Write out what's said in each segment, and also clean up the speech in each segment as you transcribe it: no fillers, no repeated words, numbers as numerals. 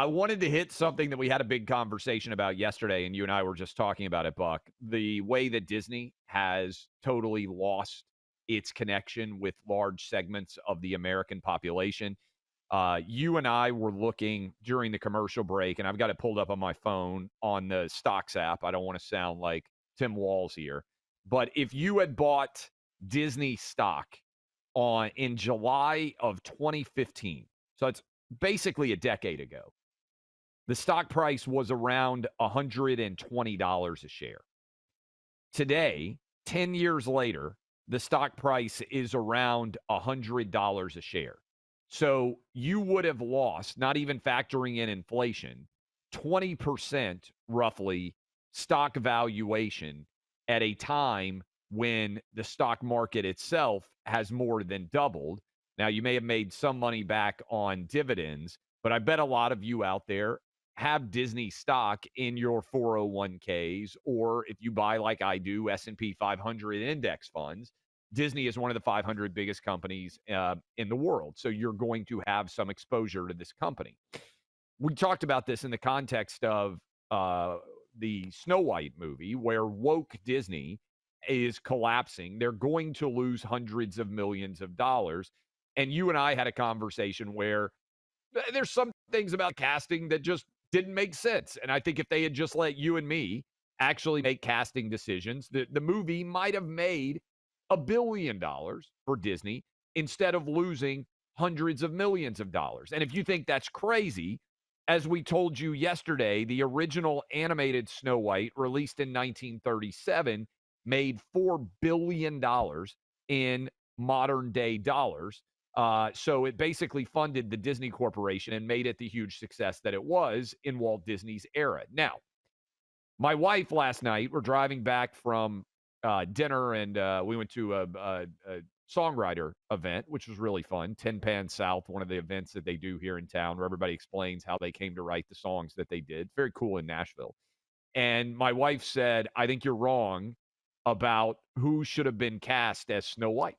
I wanted to hit something that we had a big conversation about yesterday, and you and I were just talking about it, Buck. The way that Disney has totally lost its connection with large segments of the American population. You and I were looking during the commercial break, and I've got it pulled up on my phone on the Stocks app. I don't want to sound like Tim Walls here, but if you had bought Disney stock on in July of 2015, so it's basically a decade ago, the stock price was around $120 a share. Today, 10 years later, the stock price is around $100 a share. So you would have lost, not even factoring in inflation, 20% roughly stock valuation at a time when the stock market itself has more than doubled. Now, you may have made some money back on dividends, but I bet a lot of you out there have Disney stock in your 401ks, or if you buy like I do S&P 500 index funds. Disney is one of the 500 biggest companies in the world, so you're going to have some exposure to this company. We talked about this in the context of the Snow White movie, where woke Disney is collapsing. They're going to lose hundreds of millions of dollars. And you and I had a conversation where there's some things about casting that just didn't make sense. And I think if they had just let you and me actually make casting decisions, the movie might have made $1 billion for Disney instead of losing hundreds of millions of dollars. And if you think that's crazy, as we told you yesterday, the original animated Snow White, released in 1937, made $4 billion in modern day dollars. So it basically funded the Disney Corporation and made it the huge success that it was in Walt Disney's era. Now, my wife last night, we're driving back from dinner, and we went to a songwriter event, which was really fun. Tin Pan South, one of the events that they do here in town, where everybody explains how they came to write the songs that they did. Very cool in Nashville. And my wife said, I think you're wrong about who should have been cast as Snow White.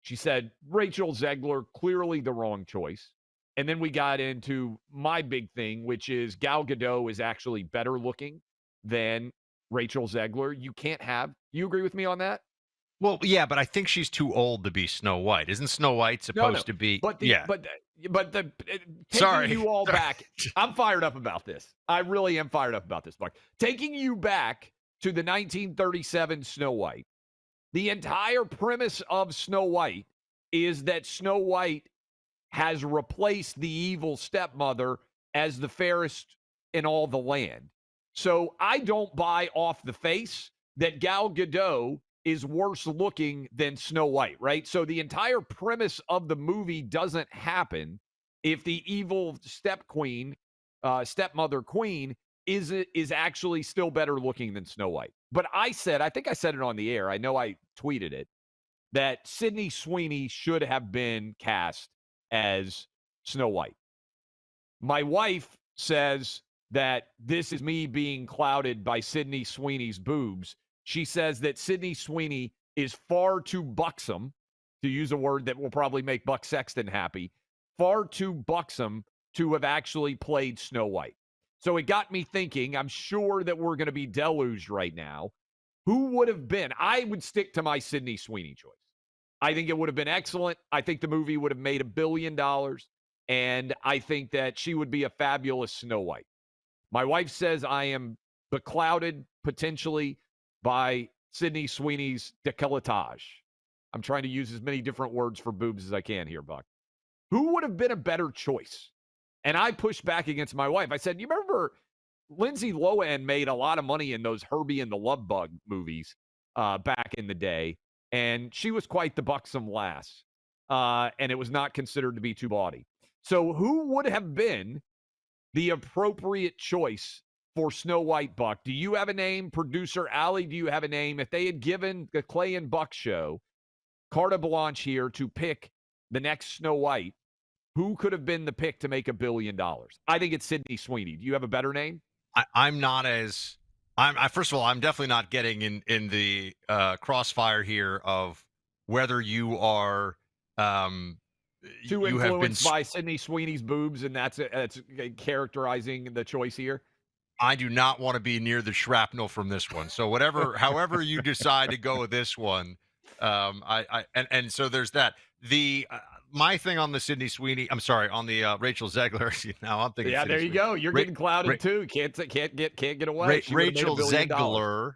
She said, Rachel Zegler, clearly the wrong choice. And then we got into my big thing, which is Gal Gadot is actually better looking than Rachel Zegler. You agree with me on that? Well, yeah, but I think she's too old to be Snow White. Isn't Snow White No. supposed to be? But Yeah. taking Sorry. you all Sorry. back, I'm fired up about this. I really am fired up about this, Mark. Taking you back to the 1937 Snow White. The entire premise of Snow White is that Snow White has replaced the evil stepmother as the fairest in all the land. So I don't buy off the face that Gal Gadot is worse looking than Snow White, right? So the entire premise of the movie doesn't happen if the evil stepmother queen is actually still better looking than Snow White. But I think I said it on the air. I know I tweeted it, that Sydney Sweeney should have been cast as Snow White. My wife says that this is me being clouded by Sydney Sweeney's boobs. She says that Sydney Sweeney is far too buxom, to use a word that will probably make Buck Sexton happy, far too buxom to have actually played Snow White. So it got me thinking, I'm sure that we're going to be deluged right now. Who would have been? I would stick to my Sydney Sweeney choice. I think it would have been excellent. I think the movie would have made $1 billion. And I think that she would be a fabulous Snow White. My wife says I am beclouded potentially by Sydney Sweeney's décolletage. I'm trying to use as many different words for boobs as I can here, Buck. Who would have been a better choice? And I pushed back against my wife. I said, you remember Lindsay Lohan made a lot of money in those Herbie and the Love Bug movies back in the day, and she was quite the buxom lass, and it was not considered to be too bawdy. So who would have been the appropriate choice for Snow White, Buck? Do you have a name? Producer Allie, do you have a name? If they had given the Clay and Buck show carte blanche here to pick the next Snow White, who could have been the pick to make $1 billion? I think it's Sydney Sweeney. Do you have a better name? I'm not as first of all, I'm definitely not getting in the crossfire here of whether you are Too You have been influenced by Sydney Sweeney's boobs, and that's characterizing the choice here? I do not want to be near the shrapnel from this one. So however you decide to go with this one, and so there's that. The my thing on the Sydney Sweeney, I'm sorry, on the Rachel Zegler. Now I'm thinking Yeah, Sydney there you Sweeney. go. You're Ra- getting Ra- clouded too. Can't get away. She would have made Rachel $1 billion. Zegler,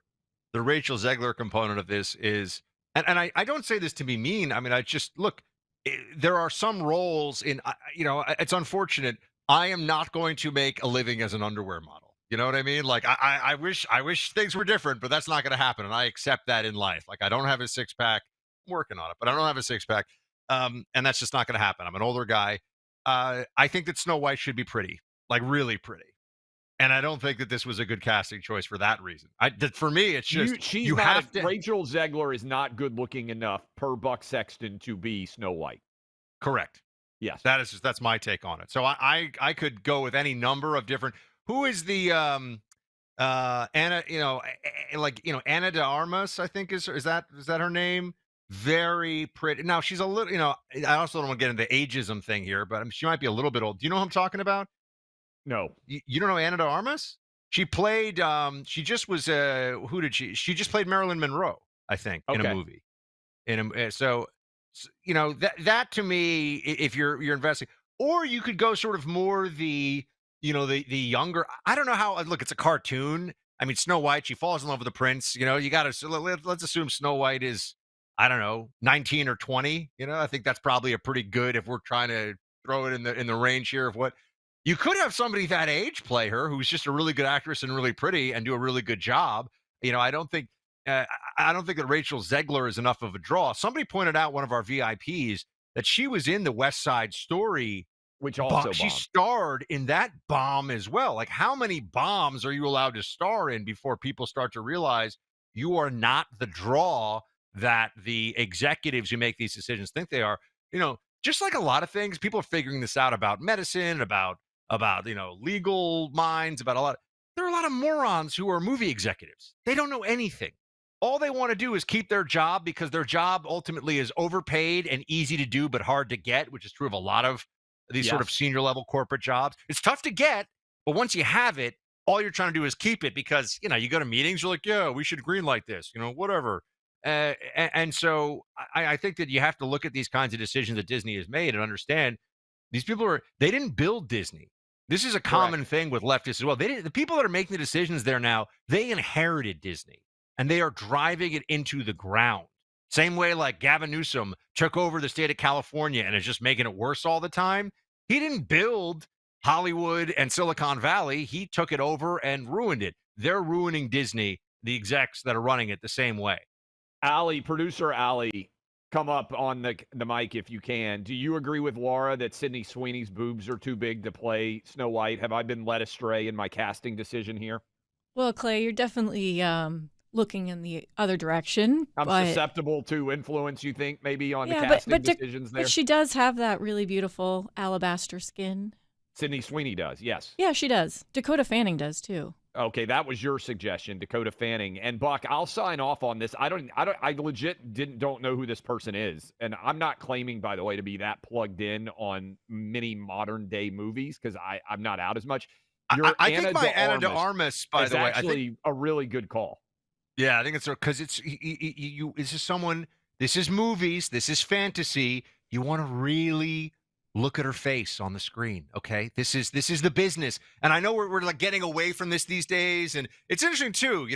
the Rachel Zegler component of this is, and I don't say this to be mean. I mean, I just look. There are some roles in, it's unfortunate. I am not going to make a living as an underwear model. You know what I mean? Like I wish things were different, but that's not going to happen, and I accept that in life. Like I don't have a six pack. I'm working on it, but I don't have a six pack, and that's just not going to happen. I'm an older guy. I think that Snow White should be pretty, like really pretty. And I don't think that this was a good casting choice for that reason. For me, it's just She's you not have to Rachel Zegler is not good looking enough per Buck Sexton to be Snow White. correct. Yes. That's my take on it. So I could go with any number of different. Who is the Anna? Anna de Armas, I think is that her name? Very pretty. Now she's a little. I also don't want to get into the ageism thing here, but she might be a little bit old. Do you know who I'm talking about? No. You don't know Anna de Armas? She played. She just was. Who did she? She just played Marilyn Monroe, I think, in a Okay. movie. That to me, if you're investing, or you could go sort of more the younger. I don't know how. Look, it's a cartoon. I mean, Snow White. She falls in love with the prince. You got to. So let's assume Snow White is, I don't know, 19 or 20. I think that's probably a pretty good, if we're trying to throw it in the range here of what you could have somebody that age play her, who's just a really good actress and really pretty and do a really good job. I don't think. I don't think that Rachel Zegler is enough of a draw. Somebody pointed out, one of our VIPs, that she was in the West Side Story. Which also She bombed. starred in that bomb as well. Like, how many bombs are you allowed to star in before people start to realize you are not the draw that the executives who make these decisions think they are? Just like a lot of things, people are figuring this out about medicine, about legal minds, about a lot. There are a lot of morons who are movie executives. They don't know anything. All they want to do is keep their job, because their job ultimately is overpaid and easy to do but hard to get, which is true of a lot of these sort of Yes. senior level corporate jobs. It's tough to get, but once you have it, all you're trying to do is keep it, because you go to meetings, you're like, yeah, we should greenlight this, whatever. And so I think that you have to look at these kinds of decisions that Disney has made and understand these people they didn't build Disney. This is a Correct. common thing with leftists as well. The people that are making the decisions there now, they inherited Disney, and they are driving it into the ground. Same way like Gavin Newsom took over the state of California and is just making it worse all the time. He didn't build Hollywood and Silicon Valley. He took it over and ruined it. They're ruining Disney, the execs that are running it, the same way. Producer Allie, come up on the mic if you can. Do you agree with Laura that Sydney Sweeney's boobs are too big to play Snow White? Have I been led astray in my casting decision here? Well, Clay, you're definitely looking in the other direction, I'm but susceptible to influence, you think, maybe on the yeah, casting decisions but there? she does have that really beautiful alabaster skin. Sydney Sweeney does, yes. Yeah, she does. Dakota Fanning does too. Okay, that was your suggestion, Dakota Fanning. And Buck, I'll sign off on this. I legit don't know who this person is. And I'm not claiming, by the way, to be that plugged in on many modern day movies, because I'm not out as much. I think my Anna de Armas, by is the way, actually a really good call. Yeah, I think it's because it's you. This is someone. This is movies. This is fantasy. You want to really look at her face on the screen. Okay, this is the business. And I know we're like getting away from this these days, and it's interesting too.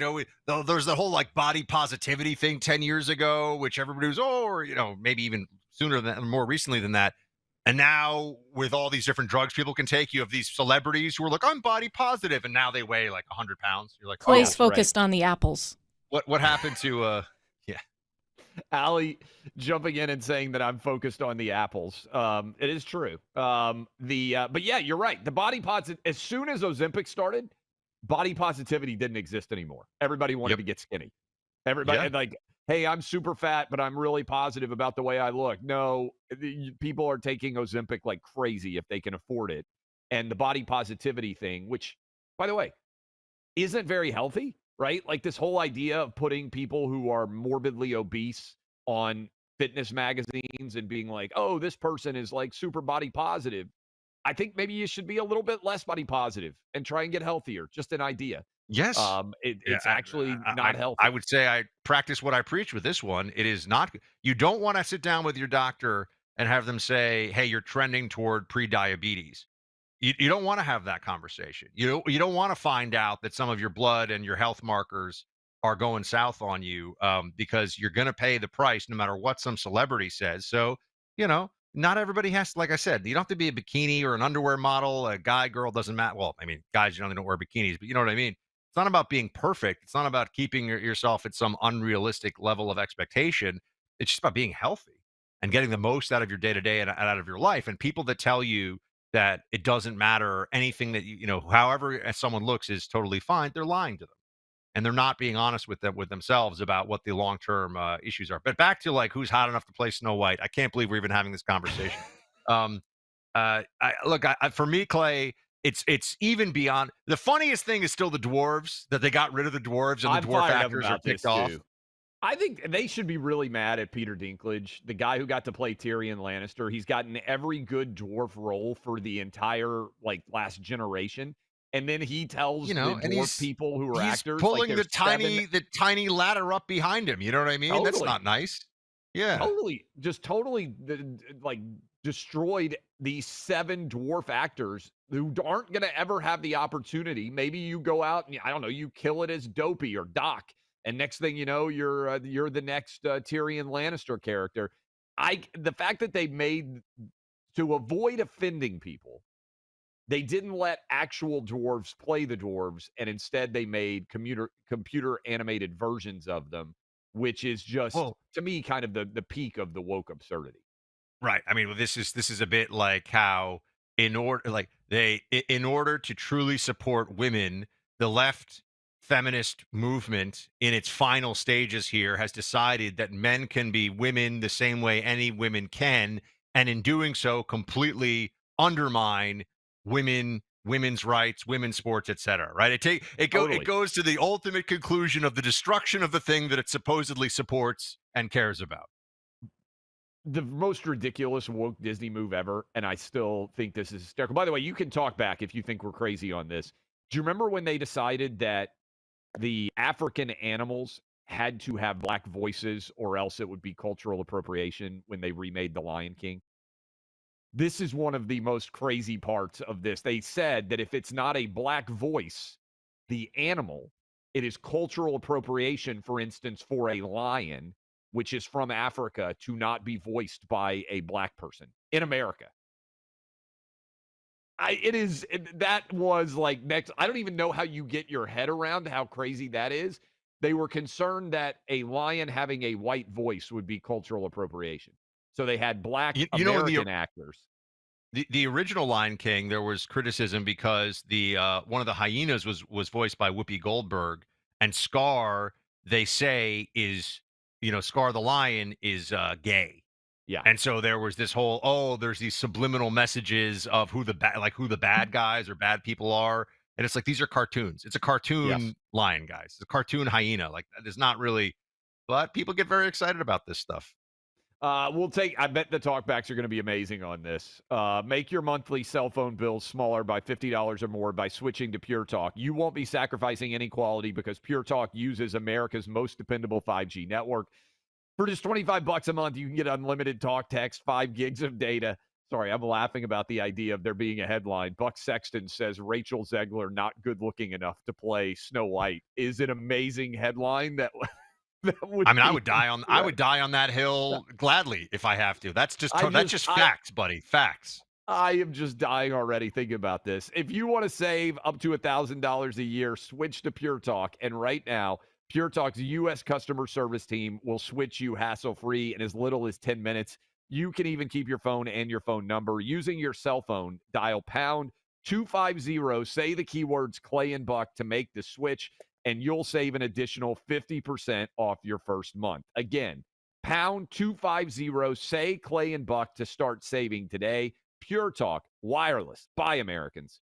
There's the whole like body positivity thing 10 years ago, which everybody was or maybe even sooner than more recently than that. And now with all these different drugs people can take, you have these celebrities who are like, I'm body positive, and now they weigh like 100 pounds. You're like, Clay's oh, focused on the apples. what happened to yeah. Allie jumping in and saying that I'm focused on the apples. It is true. But yeah, you're right. The body positive, as soon as Ozempic started, body positivity didn't exist anymore. Everybody wanted to get skinny. Everybody like, hey, I'm super fat, but I'm really positive about the way I look. No, people are taking Ozempic like crazy if they can afford it. And the body positivity thing, which, by the way, isn't very healthy, right? Like this whole idea of putting people who are morbidly obese on fitness magazines and being like, oh, this person is like super body positive. I think maybe you should be a little bit less body positive and try and get healthier. Just an idea. Yes. Yeah, It's actually I not I healthy. would say I practice what I preach with this one. It is not you don't wanna sit down with your doctor and have them say, "Hey, you're trending toward prediabetes." You don't wanna have that conversation. You don't wanna find out that some of your blood and your health markers are going south on you, because you're gonna pay the price no matter what some celebrity says. So, not everybody has like I said, you don't have to be a bikini or an underwear model, a guy, girl, doesn't matter. Well, I mean, guys generally don't wear bikinis, but you know what I mean? It's not about being perfect. It's not about keeping yourself at some unrealistic level of expectation. It's just about being healthy and getting the most out of your day to day and out of your life. And people that tell you that it doesn't matter anything that however someone looks is totally fine, they're lying to them, and they're not being honest with themselves about what the long-term issues are. But back to like who's hot enough to play Snow White. I can't believe we're even having this conversation. um for me, Clay, it's even beyond. The funniest thing is still the dwarves, that they got rid of the dwarves and the I'm dwarf fired up actors are about picked this off. too. I think they should be really mad at Peter Dinklage, the guy who got to play Tyrion Lannister. He's gotten every good dwarf role for the entire like last generation, and then he tells the And dwarf people who are he's actors like pulling there's seven. the tiny ladder up behind him. You know what I mean? That's Totally. not nice. Yeah. Totally, just totally, like, destroyed these 7 dwarf actors who aren't gonna ever have the opportunity. Maybe you go out and, I don't know, you kill it as Dopey or Doc, and next thing you know, you're the next, Tyrion Lannister character. The fact that they made to avoid offending people, they didn't let actual dwarves play the dwarves, and instead they made computer animated versions of them, which is just Well, to me kind of the peak of the woke absurdity. right. I mean, well, this is a bit like how in order to truly support women, the left feminist movement in its final stages here has decided that men can be women the same way any women can, and in doing so, completely undermine women's rights, women's sports, etc. Right? It Totally. goes to the ultimate conclusion of the destruction of the thing that it supposedly supports and cares about. The most ridiculous woke Disney move ever, and I still think this is hysterical. By the way, you can talk back if you think we're crazy on this. Do you remember when they decided that the African animals had to have black voices or else it would be cultural appropriation when they remade The Lion King? This is one of the most crazy parts of this. They said that if it's not a black voice, the animal, it is cultural appropriation, for instance, for a lion, which is from Africa, to not be voiced by a black person in America. That was like next. I don't even know how you get your head around how crazy that is. They were concerned that a lion having a white voice would be cultural appropriation. So they had black In the American actors. the original Lion King, there was criticism because the one of the hyenas was voiced by Whoopi Goldberg, and Scar, they say, is Scar the lion is gay. Yeah. And so there was this whole, there's these subliminal messages of who the bad guys or bad people are. And it's like, these are cartoons. It's a Yes. cartoon lion, guys. It's a cartoon hyena. Like, that is not really, but people get very excited about this stuff. I bet the talkbacks are going to be amazing on this. Make your monthly cell phone bills smaller by $50 or more by switching to Pure Talk. You won't be sacrificing any quality because Pure Talk uses America's most dependable 5G network. For just $25 a month, you can get unlimited talk, text, 5 gigs of data. Sorry, I'm laughing about the idea of there being a headline. Buck Sexton says Rachel Zegler not good looking enough to play Snow White is an amazing headline that that would I mean, be I incredible. would die on that hill gladly if I have to. I That's just just facts, buddy. Facts. I am just dying already thinking about this. If you want to save up to $1,000 a year, switch to Pure Talk. And right now, Pure Talk's U.S. customer service team will switch you hassle-free in as little as 10 minutes. You can even keep your phone and your phone number. Using your cell phone, dial pound 250, say the keywords Clay and Buck to make the switch, and you'll save an additional 50% off your first month. Again, pound 250, say Clay and Buck to start saving today. Pure Talk, wireless, by Americans.